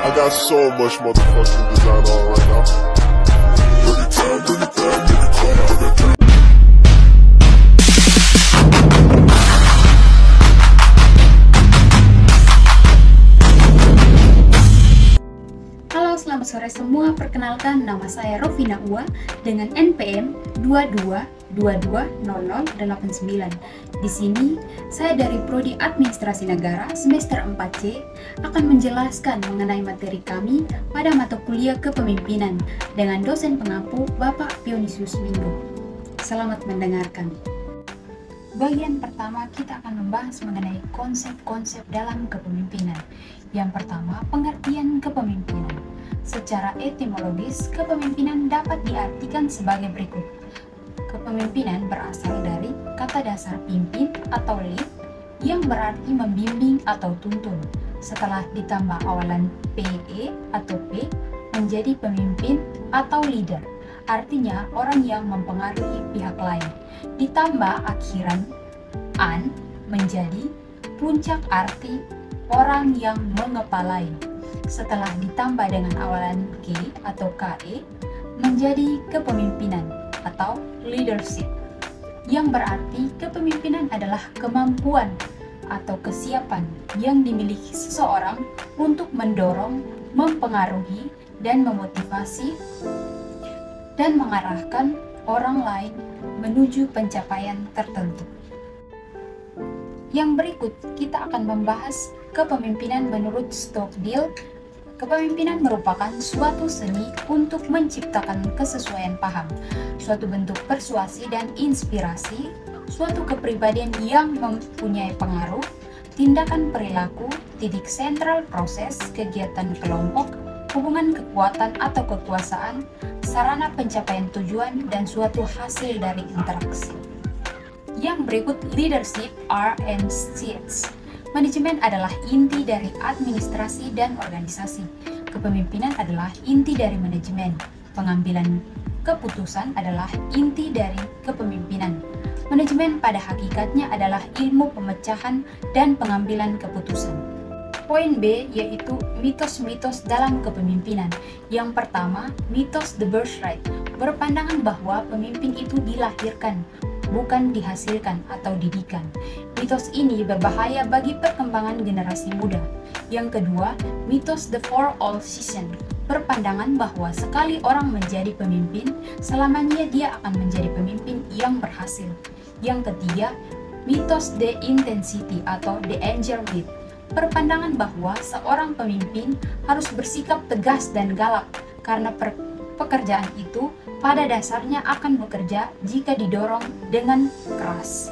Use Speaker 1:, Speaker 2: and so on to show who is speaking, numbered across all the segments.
Speaker 1: I got so much motherfucking design on right now. Bring it down, bring it down, bring it down, bring it down.
Speaker 2: Halo, selamat sore semua. Perkenalkan, nama saya Rovina Ua dengan NPM 22220089. Di sini, saya dari Prodi Administrasi Negara semester 4C akan menjelaskan mengenai materi kami pada mata kuliah Kepemimpinan dengan dosen pengampu Bapak Pionisius Minggu. Selamat mendengarkan. Bagian pertama kita akan membahas mengenai konsep-konsep dalam kepemimpinan. Yang pertama, pengertian kepemimpinan. Secara etimologis, kepemimpinan dapat diartikan sebagai berikut. Kepemimpinan berasal dari kata dasar pimpin atau lead yang berarti membimbing atau tuntun. Setelah ditambah awalan PE atau P menjadi pemimpin atau leader. Artinya orang yang mempengaruhi pihak lain. Ditambah akhiran an menjadi puncak arti orang yang mengepalai. Setelah ditambah dengan awalan K atau KE menjadi kepemimpinan atau leadership, yang berarti kepemimpinan adalah kemampuan atau kesiapan yang dimiliki seseorang untuk mendorong, mempengaruhi, dan memotivasi dan mengarahkan orang lain menuju pencapaian tertentu. Yang berikut kita akan membahas kepemimpinan menurut Stockdale. Kepemimpinan merupakan suatu seni untuk menciptakan kesesuaian paham, suatu bentuk persuasi dan inspirasi, suatu kepribadian yang mempunyai pengaruh, tindakan perilaku, titik sentral proses, kegiatan kelompok, hubungan kekuatan atau kekuasaan, sarana pencapaian tujuan, dan suatu hasil dari interaksi. Yang berikut leadership R and Cs. Manajemen adalah inti dari administrasi dan organisasi. Kepemimpinan adalah inti dari manajemen. Pengambilan keputusan adalah inti dari kepemimpinan. Manajemen pada hakikatnya adalah ilmu pemecahan dan pengambilan keputusan. Poin B yaitu mitos-mitos dalam kepemimpinan. Yang pertama, mitos the birthright, berpandangan bahwa pemimpin itu dilahirkan, bukan dihasilkan atau didikan. Mitos ini berbahaya bagi perkembangan generasi muda. Yang kedua, mitos the for all season, berpandangan bahwa sekali orang menjadi pemimpin, selamanya dia akan menjadi pemimpin yang berhasil. Yang ketiga, mitos the intensity atau the angel lead, berpandangan bahwa seorang pemimpin harus bersikap tegas dan galak karena pekerjaan itu pada dasarnya akan bekerja jika didorong dengan keras.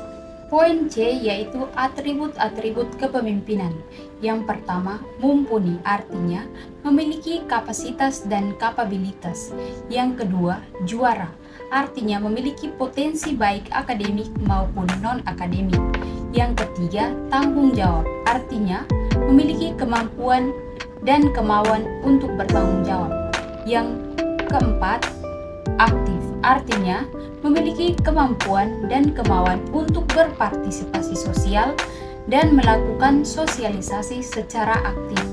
Speaker 2: Poin C yaitu atribut-atribut kepemimpinan. Yang pertama, mumpuni, artinya memiliki kapasitas dan kapabilitas. Yang kedua, juara, artinya memiliki potensi baik akademik maupun non-akademik. Yang ketiga, tanggung jawab, artinya memiliki kemampuan dan kemauan untuk bertanggung jawab. Yang keempat, aktif, artinya memiliki kemampuan dan kemauan untuk berpartisipasi sosial dan melakukan sosialisasi secara aktif.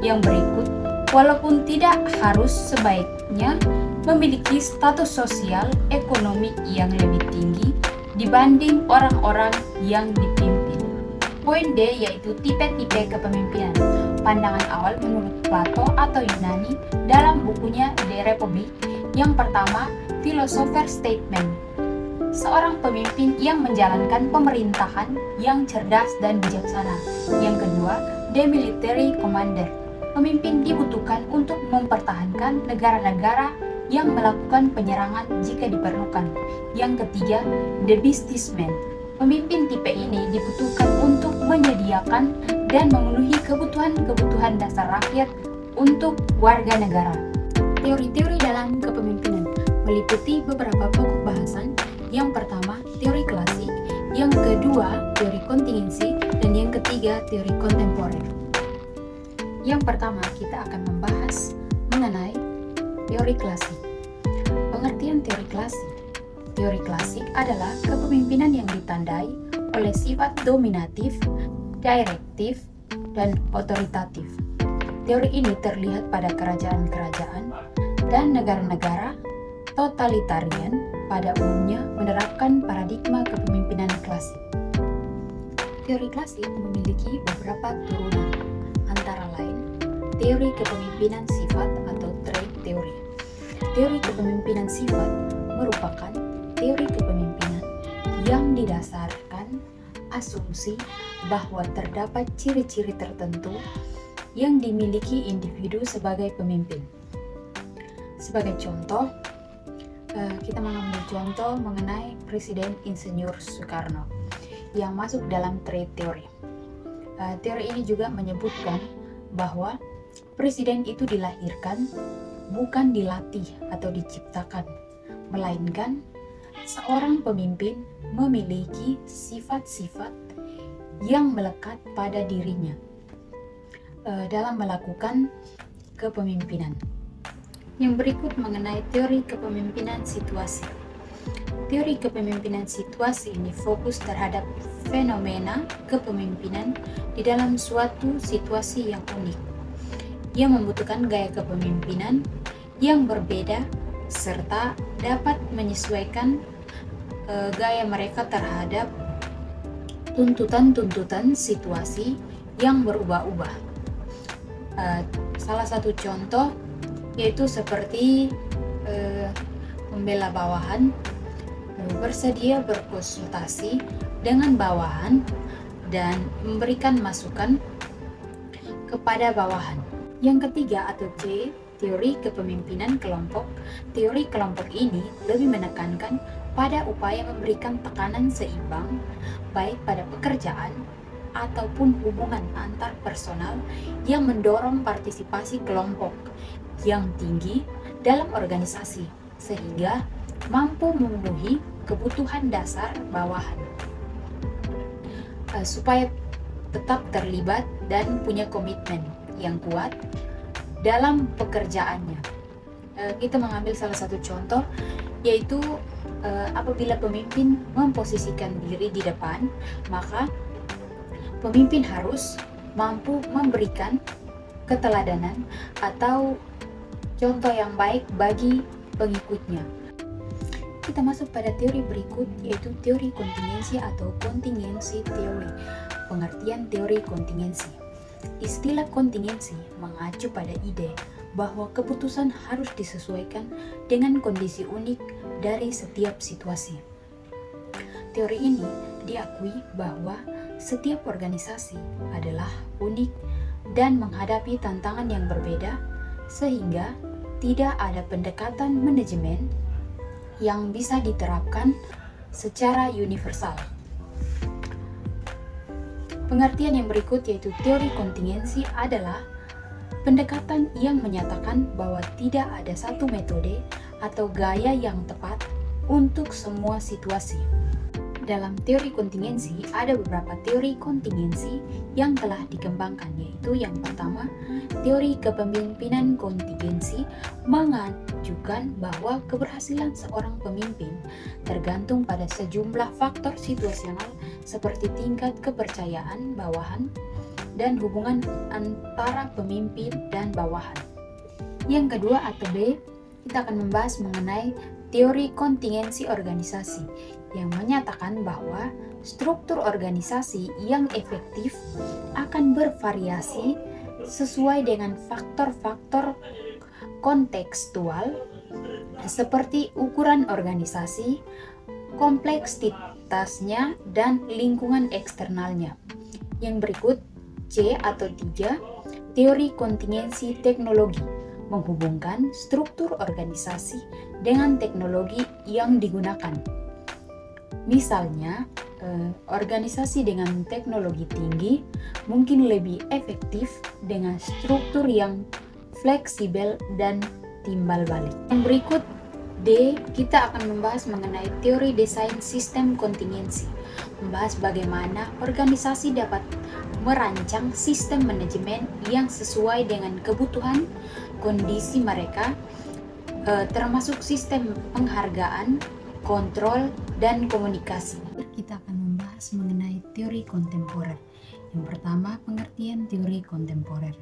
Speaker 2: Yang berikut, walaupun tidak harus sebaiknya memiliki status sosial ekonomi yang lebih tinggi dibanding orang-orang yang dipimpin. Poin D yaitu tipe-tipe kepemimpinan. Pandangan awal menurut Plato atau Yunani dalam bukunya De Republik. Yang pertama, philosopher statement. Seorang pemimpin yang menjalankan pemerintahan yang cerdas dan bijaksana. Yang kedua, the military commander. Pemimpin dibutuhkan untuk mempertahankan negara-negara yang melakukan penyerangan jika diperlukan. Yang ketiga, the businessman. Pemimpin tipe ini dibutuhkan untuk menyediakan dan memenuhi kebutuhan-kebutuhan dasar rakyat untuk warga negara. Teori-teori dalam kepemimpinan meliputi beberapa pokok bahasan. Yang pertama, teori klasik, yang kedua, teori kontingensi, dan yang ketiga, teori kontemporer. Yang pertama, kita akan membahas mengenai teori klasik. Pengertian teori klasik. Teori klasik adalah kepemimpinan yang ditandai oleh sifat dominatif, direktif, dan otoritatif. Teori ini terlihat pada kerajaan-kerajaan dan negara-negara totalitarian pada umumnya menerapkan paradigma kepemimpinan klasik. Teori klasik memiliki beberapa turunan, antara lain teori kepemimpinan sifat atau trait teori. Teori kepemimpinan sifat merupakan teori kepemimpinan yang didasarkan asumsi bahwa terdapat ciri-ciri tertentu yang dimiliki individu sebagai pemimpin. Sebagai contoh, kita mengambil contoh mengenai Presiden Insinyur Soekarno yang masuk dalam trait teori. Teori ini juga menyebutkan bahwa presiden itu dilahirkan, bukan dilatih atau diciptakan, melainkan seorang pemimpin memiliki sifat-sifat yang melekat pada dirinya dalam melakukan kepemimpinan. Yang berikut mengenai teori kepemimpinan situasi. Teori kepemimpinan situasi ini fokus terhadap fenomena kepemimpinan di dalam suatu situasi yang unik, yang membutuhkan gaya kepemimpinan yang berbeda serta dapat menyesuaikan gaya mereka terhadap tuntutan-tuntutan situasi yang berubah-ubah. Salah satu contoh yaitu seperti pembela bawahan bersedia berkonsultasi dengan bawahan dan memberikan masukan kepada bawahan. Yang ketiga atau C, teori kepemimpinan kelompok. Teori kelompok ini lebih menekankan pada upaya memberikan tekanan seimbang baik pada pekerjaan ataupun hubungan antar personal yang mendorong partisipasi kelompok yang tinggi dalam organisasi sehingga mampu memenuhi kebutuhan dasar bawahan supaya tetap terlibat dan punya komitmen yang kuat dalam pekerjaannya. Kita mengambil salah satu contoh yaitu apabila pemimpin memposisikan diri di depan, maka pemimpin harus mampu memberikan keteladanan atau contoh yang baik bagi pengikutnya. Kita masuk pada teori berikut yaitu teori kontingensi atau contingency theory. Pengertian teori kontingensi. Istilah kontingensi mengacu pada ide bahwa keputusan harus disesuaikan dengan kondisi unik dari setiap situasi. Teori ini diakui bahwa setiap organisasi adalah unik dan menghadapi tantangan yang berbeda, sehingga tidak ada pendekatan manajemen yang bisa diterapkan secara universal. Pengertian yang berikut yaitu teori kontingensi adalah pendekatan yang menyatakan bahwa tidak ada satu metode atau gaya yang tepat untuk semua situasi. Dalam teori kontingensi ada beberapa teori kontingensi yang telah dikembangkan, yaitu yang pertama, teori kepemimpinan kontingensi mengajukan bahwa keberhasilan seorang pemimpin tergantung pada sejumlah faktor situasional seperti tingkat kepercayaan bawahan dan hubungan antara pemimpin dan bawahan. Yang kedua atau B, kita akan membahas mengenai teori kontingensi organisasi yang menyatakan bahwa struktur organisasi yang efektif akan bervariasi sesuai dengan faktor-faktor kontekstual seperti ukuran organisasi, kompleksitasnya, dan lingkungan eksternalnya. Yang berikut C atau 3, teori kontingensi teknologi menghubungkan struktur organisasi dengan teknologi yang digunakan. Misalnya, organisasi dengan teknologi tinggi mungkin lebih efektif dengan struktur yang fleksibel dan timbal balik. Yang berikut D, kita akan membahas mengenai teori desain sistem kontingensi, membahas bagaimana organisasi dapat merancang sistem manajemen yang sesuai dengan kebutuhan kondisi mereka, termasuk sistem penghargaan, kontrol, dan komunikasi. Kita akan membahas mengenai teori kontemporer. Yang pertama, pengertian teori kontemporer.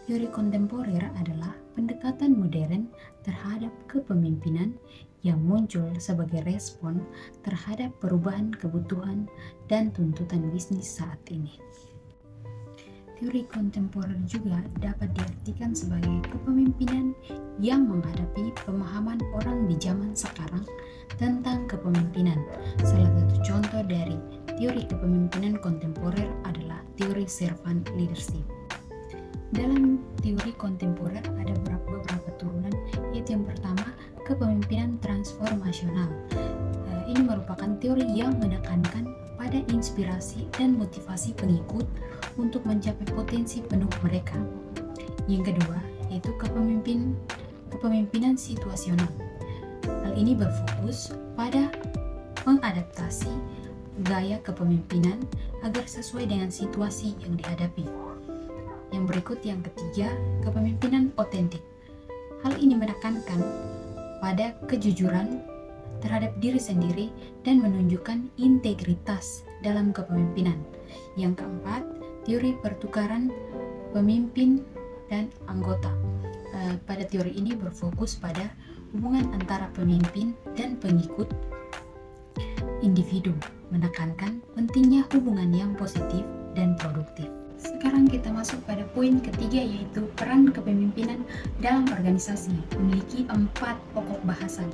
Speaker 2: Teori kontemporer adalah pendekatan modern terhadap kepemimpinan yang muncul sebagai respon terhadap perubahan kebutuhan dan tuntutan bisnis saat ini. Teori kontemporer juga dapat diartikan sebagai kepemimpinan yang menghadapi pemahaman orang di zaman sekarang tentang kepemimpinan. Salah satu contoh dari teori kepemimpinan kontemporer adalah teori servant leadership. Dalam teori kontemporer ada beberapa turunan, yaitu yang pertama, kepemimpinan transformasional. Ini merupakan teori yang menekankan pada inspirasi dan motivasi pengikut untuk mencapai potensi penuh mereka. Yang kedua, yaitu kepemimpinan situasional. Hal ini berfokus pada mengadaptasi gaya kepemimpinan agar sesuai dengan situasi yang dihadapi. Yang berikut, yang ketiga, kepemimpinan otentik. Hal ini menekankan pada kejujuran terhadap diri sendiri dan menunjukkan integritas dalam kepemimpinan. Yang keempat, teori pertukaran pemimpin dan anggota. Pada teori ini berfokus pada hubungan antara pemimpin dan pengikut individu, menekankan pentingnya hubungan yang positif dan produktif. Sekarang kita masuk pada poin ketiga, yaitu peran kepemimpinan dalam organisasi. Memiliki 4 pokok bahasan.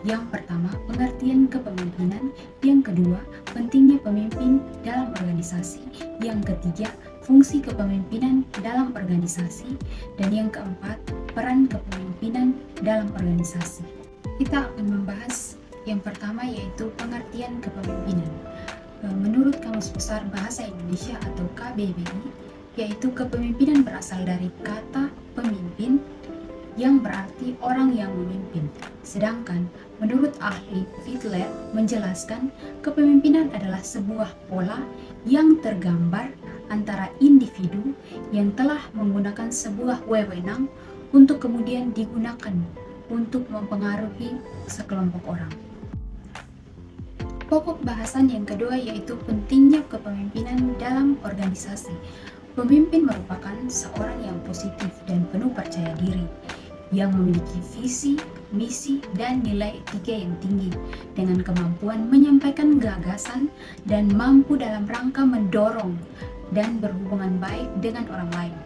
Speaker 2: Yang pertama, pengertian kepemimpinan. Yang kedua, pentingnya pemimpin dalam organisasi. Yang ketiga, fungsi kepemimpinan dalam organisasi. Dan yang keempat, peran kepemimpinan dalam organisasi. Kita akan membahas yang pertama, yaitu pengertian kepemimpinan. Menurut Kamus Besar Bahasa Indonesia atau KBBI, yaitu kepemimpinan berasal dari kata pemimpin yang berarti orang yang memimpin. Sedangkan menurut ahli Fiedler menjelaskan kepemimpinan adalah sebuah pola yang tergambar antara individu yang telah menggunakan sebuah wewenang untuk kemudian digunakan untuk mempengaruhi sekelompok orang. Pokok bahasan yang kedua, yaitu pentingnya kepemimpinan dalam organisasi. Pemimpin merupakan seorang yang positif dan penuh percaya diri, yang memiliki visi, misi, dan nilai etika yang tinggi, dengan kemampuan menyampaikan gagasan dan mampu dalam rangka mendorong dan berhubungan baik dengan orang lain.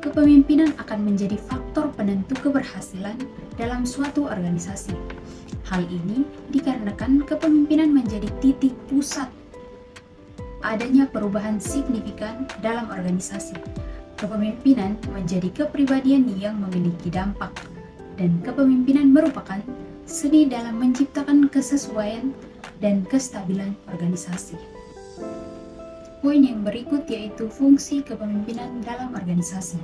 Speaker 2: Kepemimpinan akan menjadi faktor penentu keberhasilan dalam suatu organisasi. Hal ini dikarenakan kepemimpinan menjadi titik pusat adanya perubahan signifikan dalam organisasi. Kepemimpinan menjadi kepribadian yang memiliki dampak, dan kepemimpinan merupakan seni dalam menciptakan kesesuaian dan kestabilan organisasi. Poin yang berikut yaitu fungsi kepemimpinan dalam organisasi.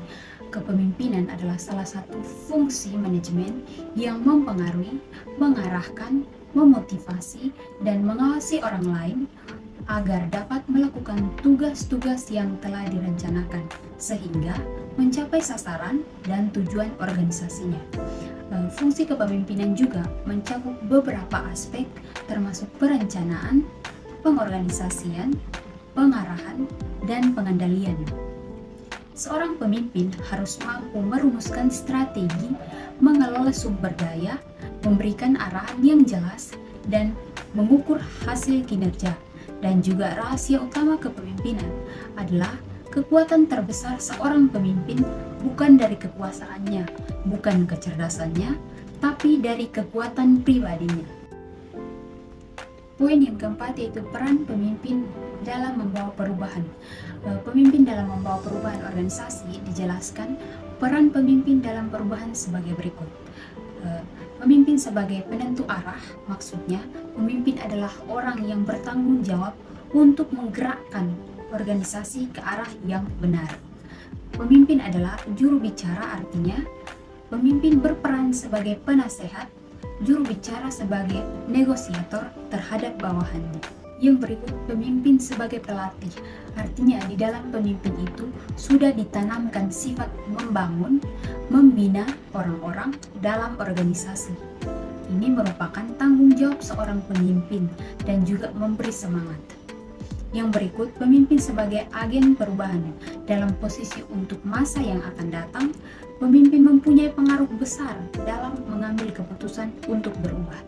Speaker 2: Kepemimpinan adalah salah satu fungsi manajemen yang mempengaruhi, mengarahkan, memotivasi, dan mengawasi orang lain agar dapat melakukan tugas-tugas yang telah direncanakan sehingga mencapai sasaran dan tujuan organisasinya. Fungsi kepemimpinan juga mencakup beberapa aspek termasuk perencanaan, pengorganisasian, pengarahan, dan pengendalian. Seorang pemimpin harus mampu merumuskan strategi, mengelola sumber daya, memberikan arahan yang jelas, dan mengukur hasil kinerja. Dan juga rahasia utama kepemimpinan adalah kekuatan terbesar seorang pemimpin bukan dari kekuasaannya, bukan kecerdasannya, tapi dari kekuatan pribadinya. Poin yang keempat yaitu peran pemimpin dalam membawa perubahan. Pemimpin dalam membawa perubahan organisasi dijelaskan peran pemimpin dalam perubahan sebagai berikut. Pemimpin sebagai penentu arah, maksudnya pemimpin adalah orang yang bertanggung jawab untuk menggerakkan organisasi ke arah yang benar. Pemimpin adalah juru bicara, artinya pemimpin berperan sebagai penasehat, juru bicara sebagai negosiator terhadap bawahannya. Yang berikut, pemimpin sebagai pelatih, artinya di dalam pemimpin itu sudah ditanamkan sifat membangun, membina orang-orang dalam organisasi. Ini merupakan tanggung jawab seorang pemimpin dan juga memberi semangat. Yang berikut, pemimpin sebagai agen perubahan. Dalam posisi untuk masa yang akan datang, pemimpin mempunyai pengaruh besar dalam mengambil keputusan untuk berubah.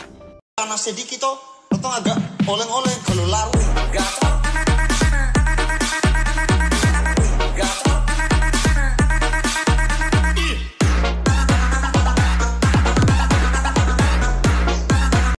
Speaker 3: Panas sedikit toh, potong agak oleng-oleng kalau larut.